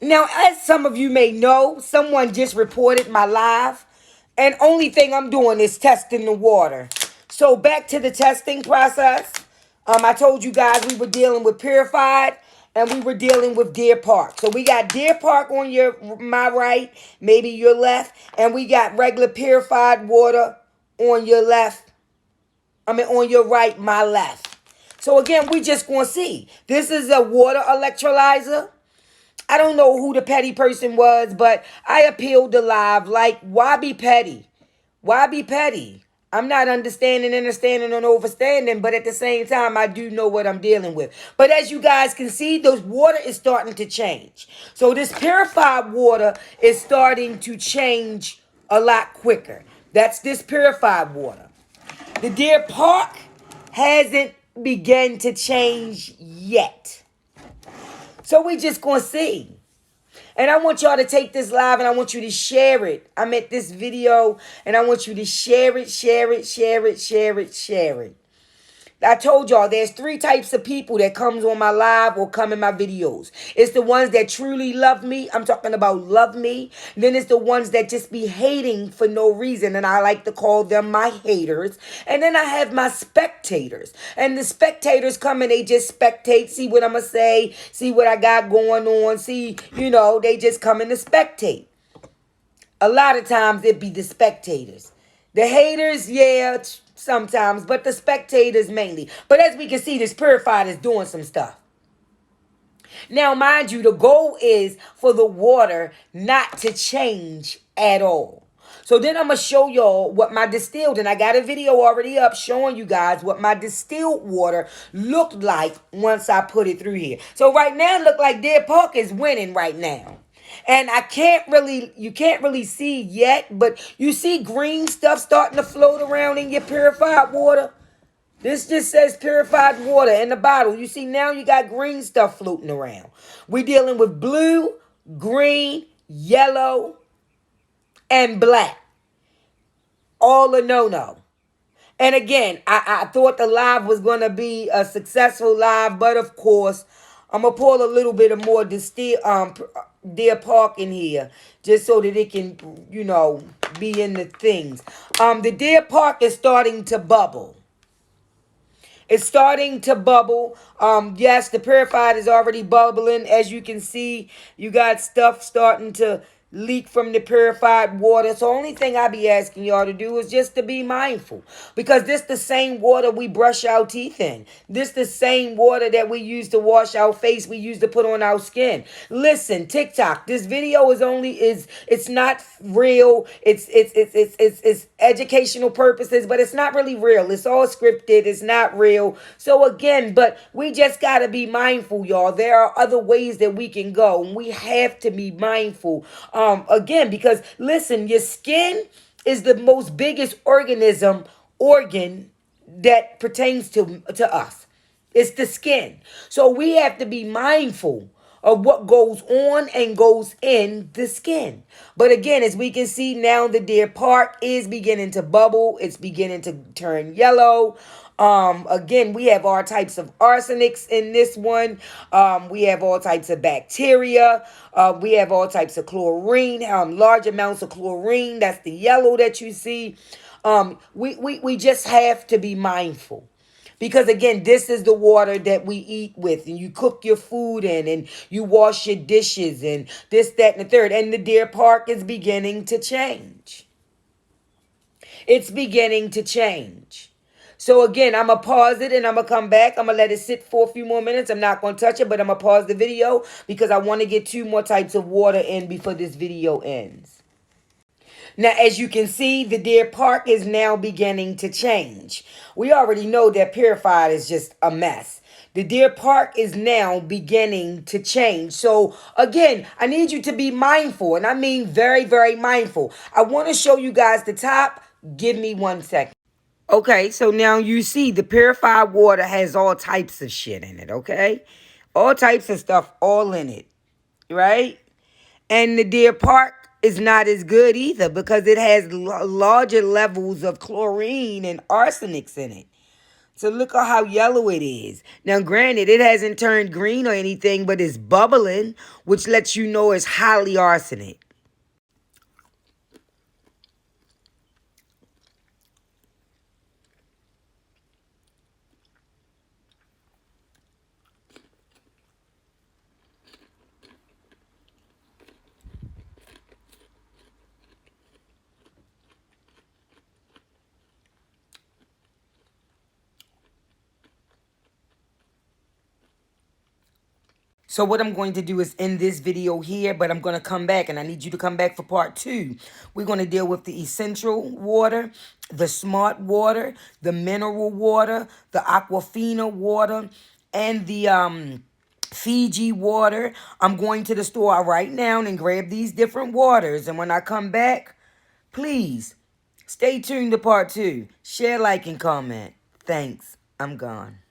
Now, as some of you may know, someone just reported my live, and only thing I'm doing is testing the water. So back to the testing process. I told you guys we were dealing with purified and we were dealing with Deer Park. So we got Deer Park on my right, maybe your left, and we got regular purified water on your left. On your right, my left. So again, we just gonna see. This is a water electrolyzer. I don't know who the petty person was, but I appealed to live. Like, why be petty? Why be petty? I'm not understanding, understanding, and overstanding, but at the same time, I do know what I'm dealing with. But as you guys can see, the water is starting to change. So this purified water is starting to change a lot quicker. That's this purified water. The Deer Park hasn't begun to change yet. So we just gonna see. And I want y'all to take this live and I want you to share it. I'm at this video and I want you to share it, share it, share it, share it, share it. I told y'all there's three types of people that comes on my live or come in my videos. It's the ones that truly love me. I'm talking about love me. Then it's the ones that just be hating for no reason. And I like to call them my haters. And then I have my spectators. And the spectators come and they just spectate, see what I'm going to say, see what I got going on, see, they just come in to spectate. A lot of times it be the spectators. The haters, yeah, sometimes, but the spectators mainly. But as we can see, this purified is doing some stuff. Now, mind you, the goal is for the water not to change at all. So then I'm going to show y'all what my distilled, and I got a video already up showing you guys what my distilled water looked like once I put it through here. So right now, it look like Deer Park is winning right now. And you can't really see yet, but you see green stuff starting to float around in your purified water. This just says purified water in the bottle. You see now you got green stuff floating around. We're dealing with blue, green, yellow, and black. All a no-no. And again, I thought the live was going to be a successful live, but of course, I'm going to pour a little bit of more Deer Park in here, just so that it can, be in the things. The Deer Park is starting to bubble. It's starting to bubble. Yes, the purified is already bubbling. As you can see, you got stuff starting to leak from the purified water. So only thing I be asking y'all to do is just to be mindful, because this the same water we brush our teeth in. This the same water that we use to wash our face, we use to put on our skin. Listen, TikTok, this video it's not real. It's educational purposes, but it's not really real. It's all scripted. It's not real. So again, but we just got to be mindful, y'all. There are other ways that we can go, and we have to be mindful. Again, because listen, your skin is the most biggest organ that pertains to us. It's the skin. So we have to be mindful of what goes on and goes in the skin. But again, as we can see now, the Deer Park is beginning to bubble. It's beginning to turn yellow. Again, we have all types of arsenics in this one. We have all types of bacteria. We have all types of chlorine, large amounts of chlorine. That's the yellow that you see. We just have to be mindful. Because again, this is the water that we eat with, and you cook your food in, and you wash your dishes, and this, that, and the third. And the Deer Park is beginning to change. It's beginning to change. So again, I'm going to pause it and I'm going to come back. I'm going to let it sit for a few more minutes. I'm not going to touch it, but I'm going to pause the video because I want to get 2 more types of water in before this video ends. Now, as you can see, the Deer Park is now beginning to change. We already know that purified is just a mess. The Deer Park is now beginning to change. So again, I need you to be mindful, and I mean very, very mindful. I want to show you guys the top. Give me 1 second. Okay, so now you see the purified water has all types of shit in it, okay? All types of stuff all in it, right? And the Deer Park is not as good either because it has larger levels of chlorine and arsenics in it. So look at how yellow it is. Now, granted, it hasn't turned green or anything, but it's bubbling, which lets you know it's highly arsenic. So what I'm going to do is end this video here, but I'm going to come back, and I need you to come back for part 2. We're going to deal with the essential water, the smart water, the mineral water, the Aquafina water, and the Fiji water. I'm going to the store right now and grab these different waters, and when I come back, please stay tuned to part 2. Share, like, and comment. Thanks. I'm gone.